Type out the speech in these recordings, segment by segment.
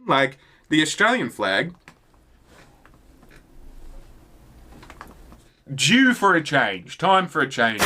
Like, the Australian flag, due for a change. Time for a change.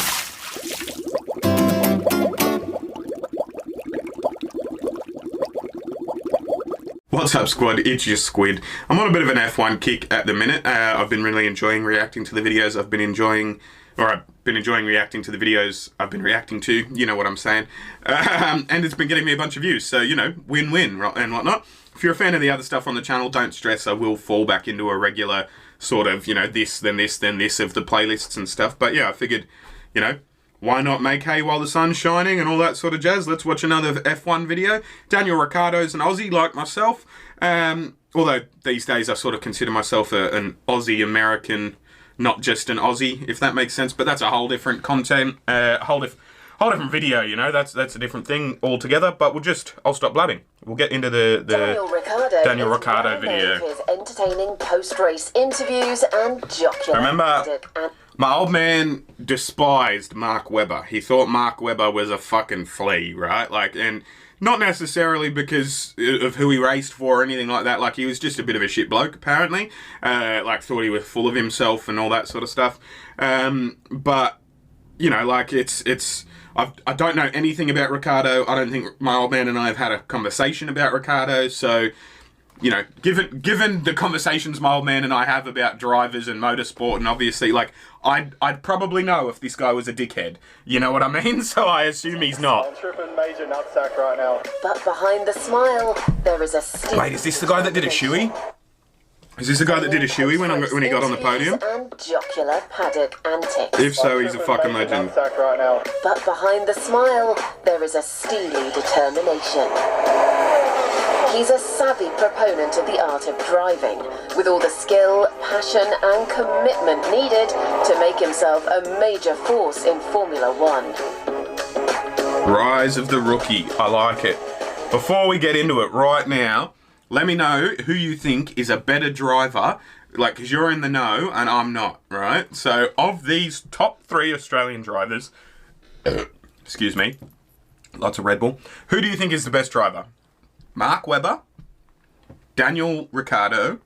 What's up, Squad? It's your Squid. I'm on a bit of an F1 kick at the minute. I've been really enjoying reacting to the videos I've been enjoying reacting to the videos I've been reacting to, you know what I'm saying. And it's been getting me a bunch of views, so, you know, win-win and whatnot. If you're a fan of the other stuff on the channel, don't stress, I will fall back into a regular sort of, you know, this, then this, then this of the playlists and stuff. But yeah, I figured, you know, why not make hay while the sun's shining and all that sort of jazz? Let's watch another F1 video. Daniel Riccardo's an Aussie like myself. Although these days I sort of consider myself an Aussie-American, not just an Aussie, if that makes sense. But that's a whole different content, whole different video, you know. That's a different thing altogether. But I'll stop blabbing. We'll get into the Daniel Riccardo video. His entertaining post-race interviews and jocular. Remember, my old man despised Mark Webber. He thought Mark Webber was a fucking flea, right? Like, and not necessarily because of who he raced for or anything like that. Like, he was just a bit of a shit bloke, apparently. Like, thought he was full of himself and all that sort of stuff. But, you know, like, I don't know anything about Riccardo. I don't think my old man and I have had a conversation about Riccardo. So, you know, given the conversations my old man and I have about drivers and motorsport, and obviously, like, I'd probably know if this guy was a dickhead. You know what I mean? So I assume he's not. I'm tripping major nutsack right now. But behind the smile, there is a Wait, is this the guy that did a shoey? Is this the guy that did a shoey when he got on the podium? And jocular paddock antics. If so, he's a fucking legend. Right now. But behind the smile, there is a steely determination. He's a savvy proponent of the art of driving, with all the skill, passion and commitment needed to make himself a major force in Formula One. Rise of the rookie. I like it. Before we get into it right now, let me know who you think is a better driver, like, because you're in the know and I'm not, right? So, of these top 3 Australian drivers, excuse me, lots of Red Bull, who do you think is the best driver? Mark Webber, Daniel Riccardo,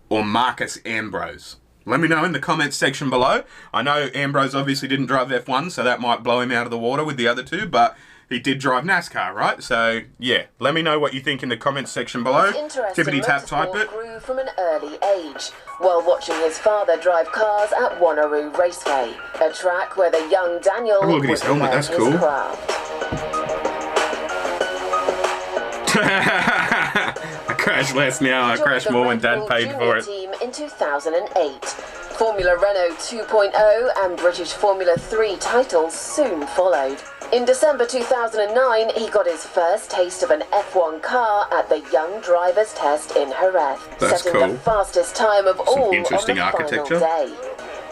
or Marcus Ambrose? Let me know in the comments section below. I know Ambrose obviously didn't drive F1, so that might blow him out of the water with the other two, but he did drive NASCAR, right? So, yeah, let me know what you think in the comments section below. Tippity-tap type it. Grew from an early age, while watching his father drive cars at Wanneroo Raceway, a track where the young Daniel oh, look at his helmet, that's cool. I crashed less now, I crashed more when Dad paid for it. Team in 2008. Formula Renault 2.0 and British Formula 3 titles soon followed. In December 2009, he got his first taste of an F1 car at the Young Drivers Test in Jerez, setting the fastest time of all on the final day.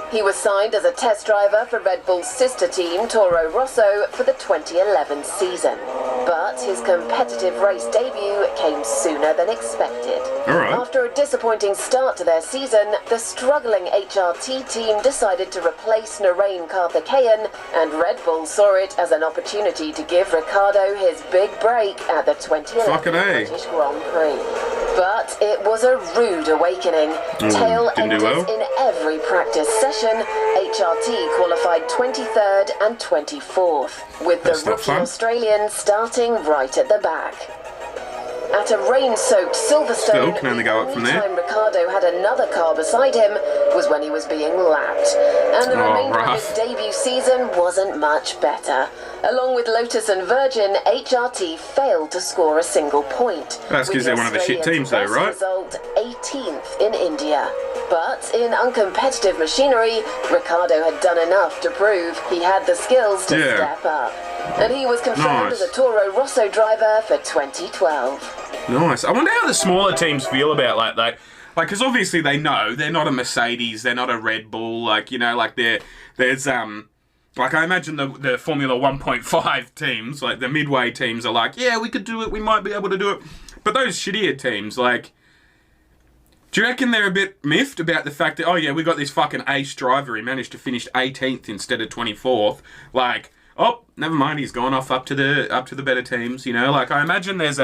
He was signed as a test driver for Red Bull's sister team, Toro Rosso, for the 2011 season. But his competitive race debut came sooner than expected. After a disappointing start to their season, the struggling HRT team decided to replace Narain Karthikeyan, and Red Bull saw it as an opportunity to give Riccardo his big break at the 2011 British Grand Prix. But it was a rude awakening. Tail enders in every practice session. HRT qualified 23rd and 24th, with the rookie Australian starting right at the back. At a rain-soaked Silverstone, can only go up from there. The time Riccardo had another car beside him was when he was being lapped, and the remainder of his debut season wasn't much better. Along with Lotus and Virgin, HRT failed to score a single point. That's because they're one of the shit teams though, right? Result 18th in India. But in uncompetitive machinery, Riccardo had done enough to prove he had the skills to step up. And he was confirmed as a Toro Rosso driver for 2012. Nice. I wonder how the smaller teams feel about like, because obviously they know they're not a Mercedes, they're not a Red Bull, like, you know, like there's like, I imagine the Formula 1.5 teams, like the midway teams are like, yeah, we could do it, we might be able to do it. But those shittier teams, like, do you reckon they're a bit miffed about the fact that, oh yeah, we got this fucking ace driver, he managed to finish 18th instead of 24th, like, oh, never mind, he's gone off up to the better teams, you know? Like, I imagine there's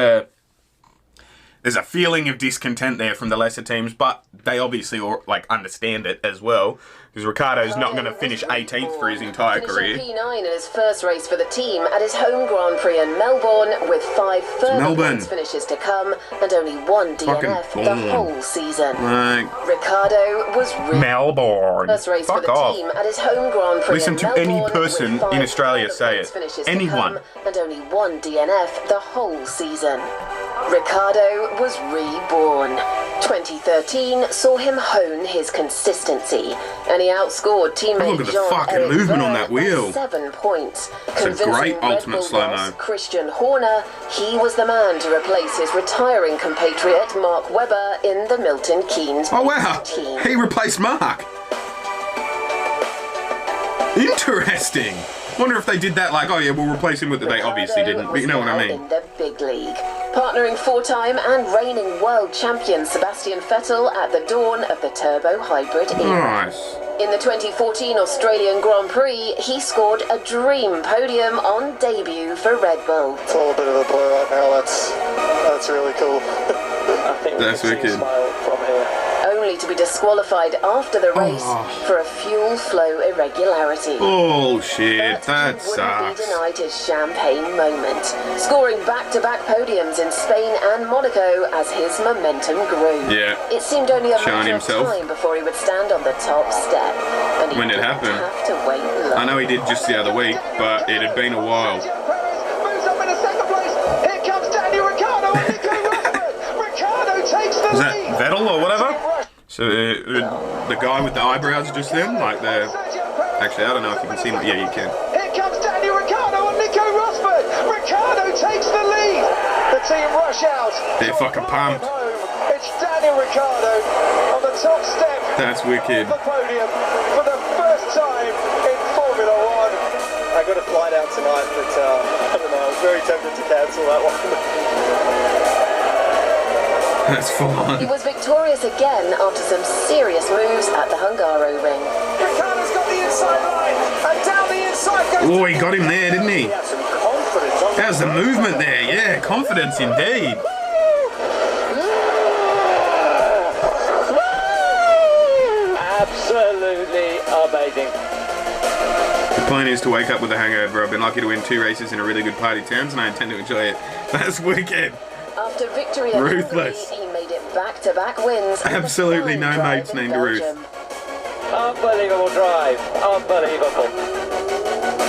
there's a feeling of discontent there from the lesser teams, but they obviously like understand it as well. Because Riccardo's not going to finish 18th for his entire career. P9 in his first race for the team at his home Grand Prix in Melbourne, with 5 further points finishes to come and only 1 DNF the whole season. Riccardo was Melbourne. First race for the team at his home Grand Prix Listen in to Melbourne, any person in Australia say it. Anyone. And only 1 DNF the whole season. Riccardo was reborn. 2013 saw him hone his consistency, and he outscored teammate look at the fucking movement on that wheel. 7 points. It's a great ultimate slow-mo. Christian Horner, he was the man to replace his retiring compatriot Mark Webber in the Milton Keynes team. He replaced Mark. Interesting. Wonder if they did that like, oh yeah, we'll replace him with the. They obviously didn't, but you know what I mean. In the big league, partnering 4-time and reigning world champion Sebastian Vettel at the dawn of the turbo hybrid era. Nice. In the 2014 Australian Grand Prix, he scored a dream podium on debut for Red Bull. It's all a bit of a blur right now. That's really cool. I think that's wicked. Smile from here. Only to be disqualified after the race for a fuel flow irregularity. Oh shit, that He sucks. denied his champagne moment, scoring back-to-back podiums in Spain and Monaco as his momentum grew. Yeah. It seemed only a Showing matter of himself. time before he would stand on the top step. And he When it didn't happened. have to wait long. I know he did just the other week, but it had been a while. Moves up into second place. Here comes Daniel Ricciardo and Nico Rosberg. Ricciardo takes the Is that lead. Vettel or whatever? So the guy with the eyebrows just then, like the. Actually, I don't know if you can see him. Yeah, you can. Here comes Daniel Ricciardo and Nico Rosberg. Ricciardo takes the lead. The team rush out. They're fucking pumped. It's Daniel Ricciardo on the top step. That's wicked. The podium for the first time in Formula One. I got a flight out tonight, but I don't know. I was very tempted to cancel that one. That's full on. He was victorious again after some serious moves at the Hungaro ring. Ricciardo's got the inside line, and down the inside goes. Oh, he got him there, didn't he? He had some confidence on How's the movement there? Yeah, confidence indeed. Absolutely amazing. The plan is to wake up with a hangover. I've been lucky to win 2 races in a really good party towns, and I intend to enjoy it. That's wicked. After victory at Ruthless. Hungary, he made it back-to-back wins. with a Absolutely fine no drive mates in named Belgium. Ruth. Unbelievable drive. Unbelievable.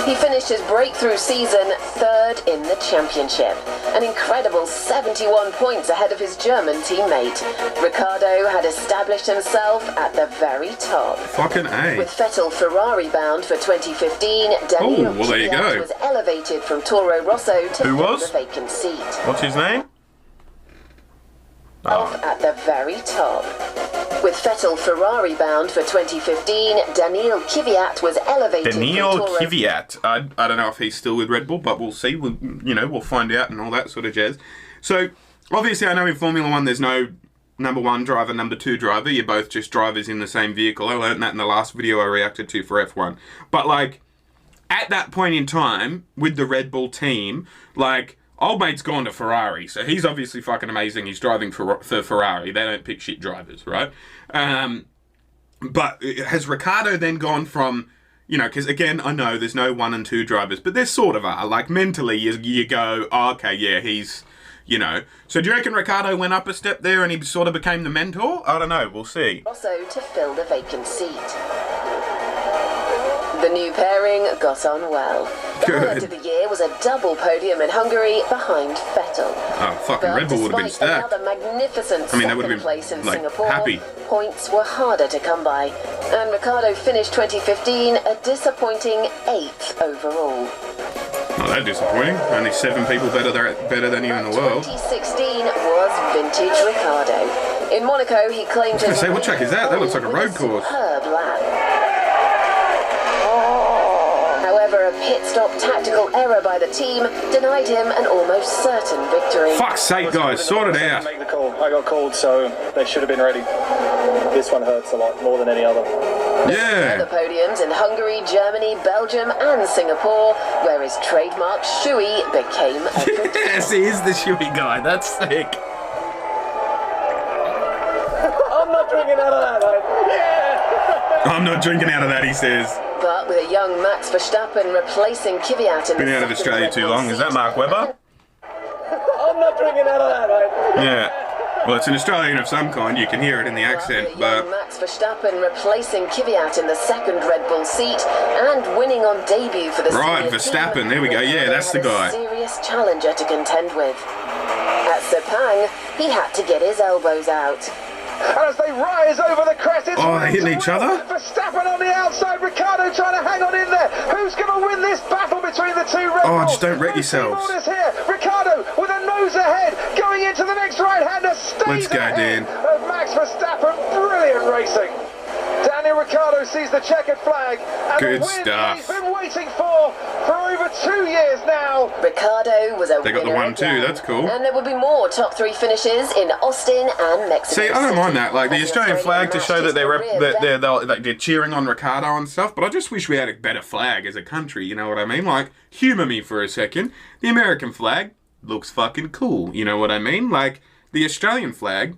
He finished his breakthrough season 3rd in the championship, an incredible 71 points ahead of his German teammate. Riccardo had established himself at the very top. Fucking A. With Vettel Ferrari bound for 2015, Daniel well, there you go. was elevated from Toro Rosso to Who fill was? the vacant seat. What's his name? Off at the very top. With Vettel Ferrari bound for 2015, Daniil Kvyat was elevated Daniil from Toro. Kvyat. I don't know if he's still with Red Bull, but we'll see. We'll find out and all that sort of jazz. So, obviously, I know in Formula 1 there's no number 1 driver, number 2 driver. You're both just drivers in the same vehicle. I learned that in the last video I reacted to for F1. But, like, at that point in time, with the Red Bull team, like, old mate's gone to Ferrari, so he's obviously fucking amazing. He's driving for Ferrari. They don't pick shit drivers, right? But has Riccardo then gone from, because again, I know there's no 1 and 2 drivers, but there sort of are. Like, mentally, you go, oh, okay, yeah, he's, So do you reckon Riccardo went up a step there and he sort of became the mentor? I don't know. We'll see. Also to fill the vacant seat. The new pairing got on well. The highlight of the year was a double podium in Hungary behind Vettel. Oh, fucking But Red Bull would have been despite stacked. another magnificent I mean, that would have second been, place in like, Singapore, happy. points were harder to come by. And Riccardo finished 2015 a disappointing 8th overall. Not that disappointing. Only 7 people better than you in the world. 2016 was vintage Riccardo. In Monaco, he claimed I was gonna say, what track is that? That looks like a road course. Superb lap. However, a pit stop tactical error by the team denied him an almost certain victory. Fuck's sake, guys, sort it out. Make the call. I got called, so they should have been ready. This one hurts a lot more than any other. The Yeah. podiums in Hungary, Germany, Belgium, and Singapore, where his trademark shoey became a tradition. Yes, he is the shoey guy. That's sick. I'm not drinking out of that, mate. Yeah! I'm not drinking out of that, he says. But with a young Max Verstappen replacing Kvyat in Been the out of second Australia Red too Bull long. Is that seat. Mark Webber? I'm not drinking out of that, mate. Yeah. Well, it's an Australian of some kind. You can hear it in the accent, Young but Max Verstappen replacing Kvyat in the second Red Bull seat and winning on debut for the right, senior Verstappen. team. There we go. Yeah, that's the Had a guy. serious challenger to contend with. At Sepang, he had to get his elbows out. As they rise over the crest, it's Oh, they're hitting each other? Verstappen on the outside, Riccardo trying to hang on in there. Who's going to win this battle between the two Red Oh, Bulls? just don't wreck Who's the yourselves. orders here? Riccardo with a nose ahead, going into the next right-hander, stays Let's go, ahead Dan. of Max Verstappen. Brilliant racing. Daniel Ricciardo sees the checkered flag and Good the win stuff. he's been waiting for over 2 years now. Riccardo was a They got the winner 1-2, again. that's cool. And there will be more top three finishes in Austin and Mexico. see, I don't mind that. Like the As Australian flag to matched show his that career they're cheering on Riccardo and stuff. But I just wish we had a better flag as a country. You know what I mean? Like, humour me for a second. The American flag looks fucking cool. You know what I mean? Like the Australian flag.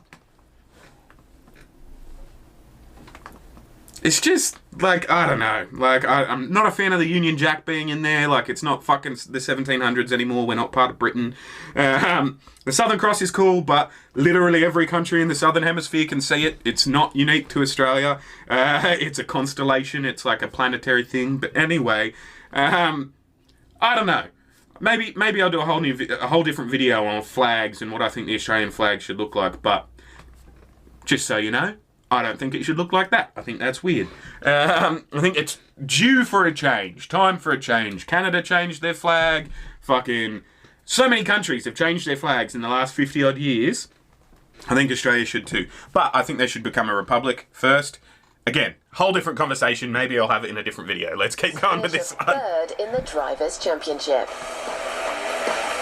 It's just, like, I don't know. Like, I'm not a fan of the Union Jack being in there. Like, it's not fucking the 1700s anymore. We're not part of Britain. The Southern Cross is cool, but literally every country in the Southern Hemisphere can see it. It's not unique to Australia. It's a constellation. It's like a planetary thing. But anyway, I don't know. Maybe I'll do a whole different video on flags and what I think the Australian flag should look like. But just so you know, I don't think it should look like that. I think that's weird. I think it's due for a change. Time for a change. Canada changed their flag. Fucking so many countries have changed their flags in the last 50 odd years. I think Australia should too. But I think they should become a republic first. Again, whole different conversation. Maybe I'll have it in a different video. Let's keep going with this one. Third in the Drivers' Championship.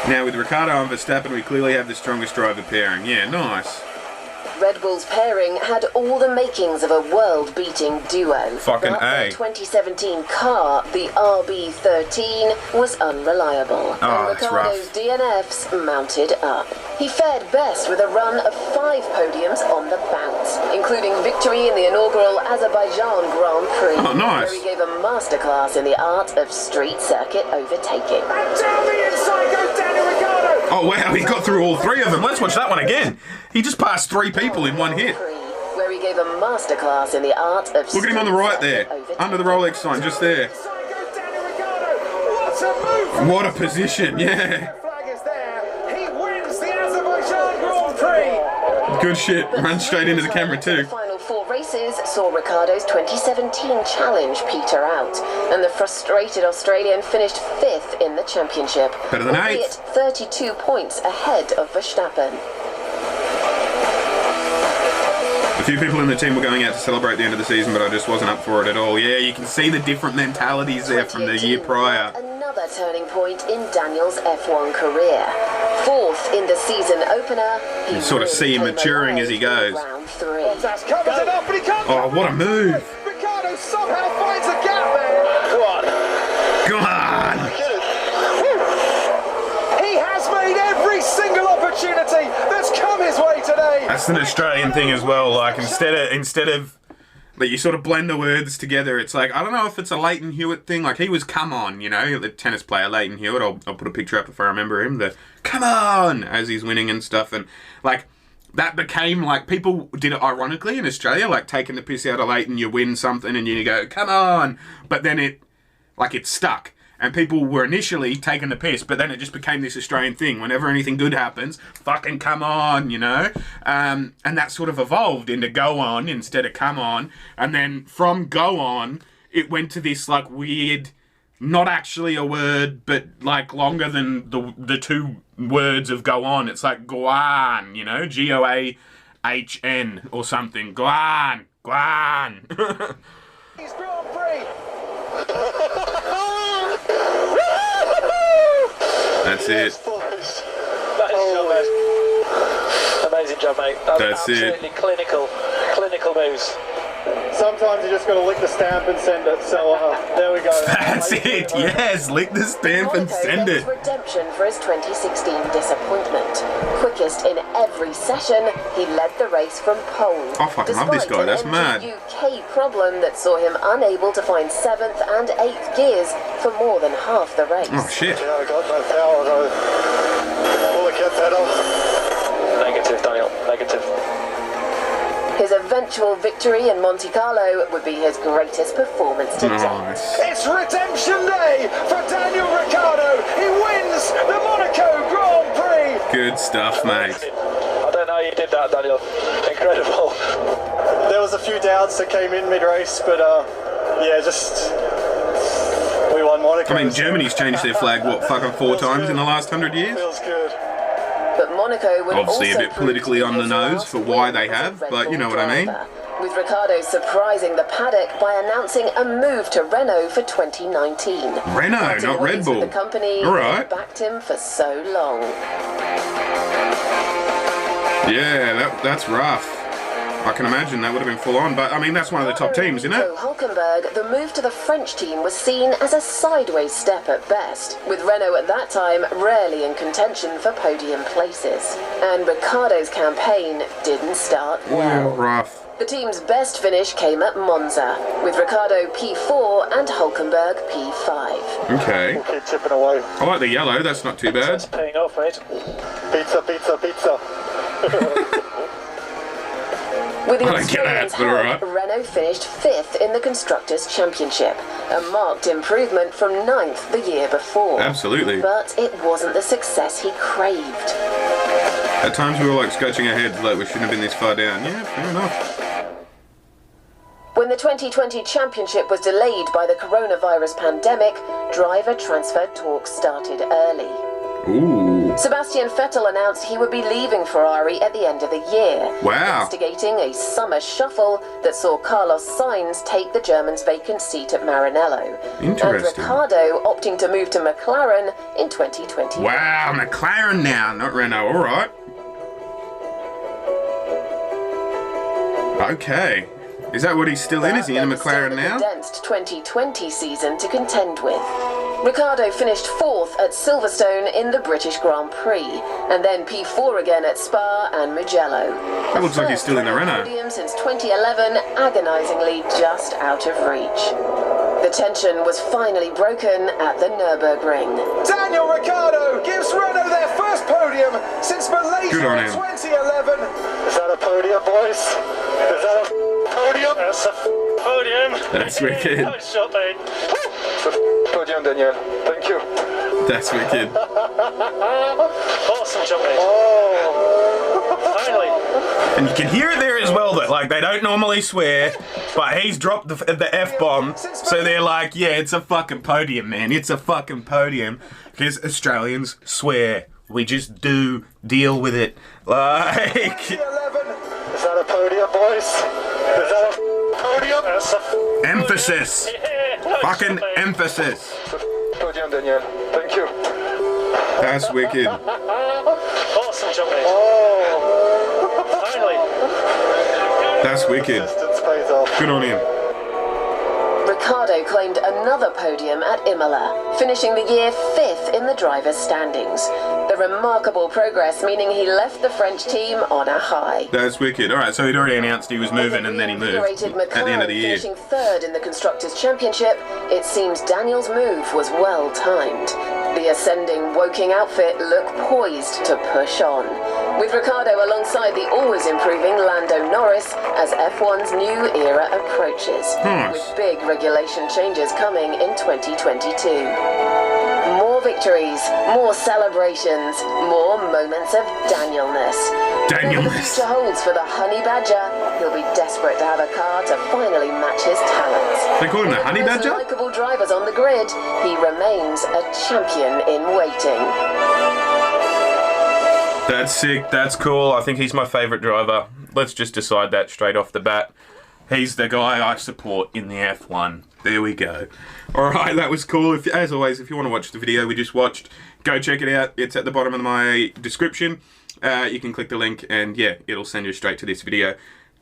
Now with Riccardo and Verstappen, we clearly have the strongest driver pairing. Yeah, nice. Red Bull's pairing had all the makings of a world-beating duo. Fucking but A. the 2017 car, the RB13, was unreliable. Oh, and that's Riccardo's rough. DNFs mounted up. He fared best with a run of 5 podiums on the bounce, including victory in the inaugural Azerbaijan Grand Prix, Oh, nice. where he gave a masterclass in the art of street circuit overtaking. And down the inside goes Daniel Ricciardo. Oh, wow, he got through all 3 of them. Let's watch that one again. He just passed 3 people in one hit. Where he gave a masterclass in the art of Look at him on the right there, under the Rolex sign, just there. Inside goes Daniel Ricciardo. What a move. What a position, yeah. The flag is there. He wins the Azerbaijan Grand Prix. Good shit. Run straight into the camera too. The final 4 races saw Riccardo's 2017 challenge peter out, and the frustrated Australian finished 5th in the championship, Better than albeit 8th. 32 points ahead of Verstappen. A few people in the team were going out to celebrate the end of the season, but I just wasn't up for it at all. Yeah, you can see the different mentalities there from the year 2018 prior. marked another turning point in Daniel's F1 career. 4th in the season opener, he You sort of see him really came maturing away as he in goes. round 3. That's covers it up, but he can't. Oh, what a move. Ricciardo somehow finds a gap there. Go on. Come on! He has made every single opportunity that's come his way today. That's an Australian thing as well. Like, instead of that you sort of blend the words together, it's like, I don't know if it's a Leighton Hewitt thing. Like, he was come on, you know, the tennis player Leighton Hewitt. I'll put a picture up if I remember him. The come on as he's winning and stuff. And like, that became like, people did it ironically in Australia, like taking the piss out of Leighton. You win something and you go, come on. But then it stuck. And people were initially taking the piss, but then it just became this Australian thing. Whenever anything good happens, fucking come on, you know? And that sort of evolved into go on instead of come on. And then from go on, it went to this like weird, not actually a word, but like longer than the 2 words of go on. It's like Goan, you know? Goahn or something. Goan. He's Grand Prix. That's it. Amazing job, mate. That's it. Absolutely clinical moves. Sometimes you just got to lick the stamp and send it. So there we go. That's it. Yes, lick the stamp and Monaco send gets it. redemption for his 2016 disappointment. Quickest in every session, he led the race from pole. I fucking love this guy, that's mad. UK problem that saw him unable to find 7th and 8th gears for more than half the race. Oh shit. Yeah, I got no power though. Will it get better? Negative, Daniel. Negative. His eventual victory in Monte Carlo would be his greatest performance to date. Nice. It's redemption day for Daniel Riccardo. He wins the Monaco Grand Prix. Good stuff, mate. I don't know how you did that, Daniel. Incredible. There was a few doubts that came in mid-race, but yeah, just we won Monaco. I mean, Germany's changed their flag, what, fucking 4 times in the last 100 years? Feels good. But Monaco would Obviously a also bit politically prove to be on the his nose last for why win they as a have, Red but you Bull know what I mean. driver. With Riccardo surprising the paddock by announcing a move to Renault for 2019. Renault, Parting not Red ways Bull. with the company All right. that backed him for so long. Yeah, that's rough. I can imagine that would have been full on, but I mean, that's one of the top teams, isn't it? For Hulkenberg, the move to the French team was seen as a sideways step at best, with Renault at that time rarely in contention for podium places. And Riccardo's campaign didn't start well. Rough. The team's best finish came at Monza, with Riccardo P4 and Hulkenberg P5. Okay. Keep chipping away. I like the yellow, that's not too bad. It's paying off, mate. Pizza, pizza, pizza. With I the don't get that, experience but all right. help, Renault finished 5th in the Constructors' Championship, a marked improvement from 9th the year before. Absolutely. But it wasn't the success he craved. At times we were like scratching our heads like we shouldn't have been this far down. Yeah, fair enough. When the 2020 championship was delayed by the coronavirus pandemic, driver transfer talks started early. Ooh. Sebastian Vettel announced he would be leaving Ferrari at the end of the year, Wow. instigating a summer shuffle that saw Carlos Sainz take the German's vacant seat at Maranello. Interesting. And Riccardo opting to move to McLaren in 2021. Wow, McLaren now, not Renault. All right. Okay. Is that what he's still in? Is he in a McLaren now? Condensed 2020 season to contend with. Riccardo finished 4th at Silverstone in the British Grand Prix, and then P4 again at Spa and Mugello. That looks like he's still in the Renault. Podium since 2011, agonisingly just out of reach. The tension was finally broken at the Nürburgring. Daniel Ricciardo gives Renault their first podium since Malaysia Good on in him. 2011. Is that a podium, boys? Is that a podium? That's a podium. That's wicked. Nice shot, mate. Podium, Daniel. Thank you. That's wicked. Awesome shot, mate. Oh. Finally. And you can hear it there as well that like they don't normally swear, but he's dropped the F-bomb, so they're like, yeah, it's a fucking podium, man. It's a fucking podium. Because Australians swear. We just do deal with it. Like... 2011. Is that a podium, boys? Is that a podium? That's a Emphasis. Fucking emphasis. podium, Daniel. Thank you. That's wicked. Awesome shot, mate. Oh. Finally. That's wicked. Distance pays off. Good on him. Riccardo claimed another podium at Imola, finishing the year 5th in the drivers' standings. The remarkable progress meaning he left the French team on a high. That's wicked. All right, so he'd already announced he was moving and then he moved Reinvigorated at the end of the year. finishing 3rd in the Constructors' Championship, it seems Daniel's move was well timed. The ascending Woking outfit looked poised to push on, with Riccardo alongside the always improving Lando Norris as F1's new era approaches, with big regulation changes coming in 2022. More victories, more celebrations, more moments of Danielness. Whatever the future holds for the Honey Badger, he'll be desperate to have a car to finally match his talents. They call him the Honey Badger? With likeable drivers on the grid, he remains a champion in waiting. That's sick. That's cool. I think he's my favourite driver. Let's just decide that straight off the bat. He's the guy I support in the F1. There we go. Alright, that was cool. As always, if you want to watch the video we just watched, go check it out. It's at the bottom of my description. You can click the link and yeah, it'll send you straight to this video.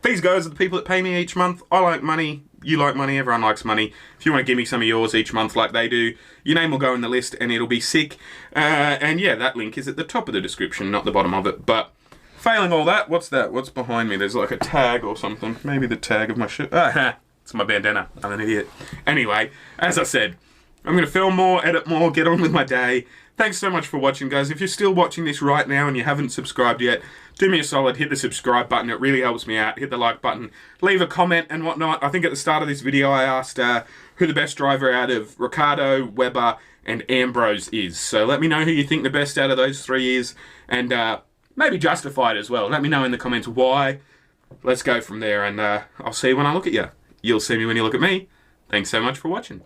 these guys are the people that pay me each month. I like money. You like money. Everyone likes money. If you want to give me some of yours each month like they do, your name will go in the list and it'll be sick. And yeah, that link is at the top of the description, not the bottom of it. But failing all that, what's that? What's behind me? There's like a tag or something. Maybe the tag of my shirt. It's my bandana. I'm an idiot. Anyway, as I said, I'm going to film more, edit more, get on with my day. Thanks so much for watching, guys. If you're still watching this right now and you haven't subscribed yet, do me a solid, hit the subscribe button. It really helps me out. Hit the like button. Leave a comment and whatnot. I think at the start of this video I asked who the best driver out of Riccardo, Webber, and Ambrose is. So let me know who you think the best out of those three is. And maybe justify it as well. Let me know in the comments why. Let's go from there, and I'll see you when I look at you. You'll see me when you look at me. Thanks so much for watching.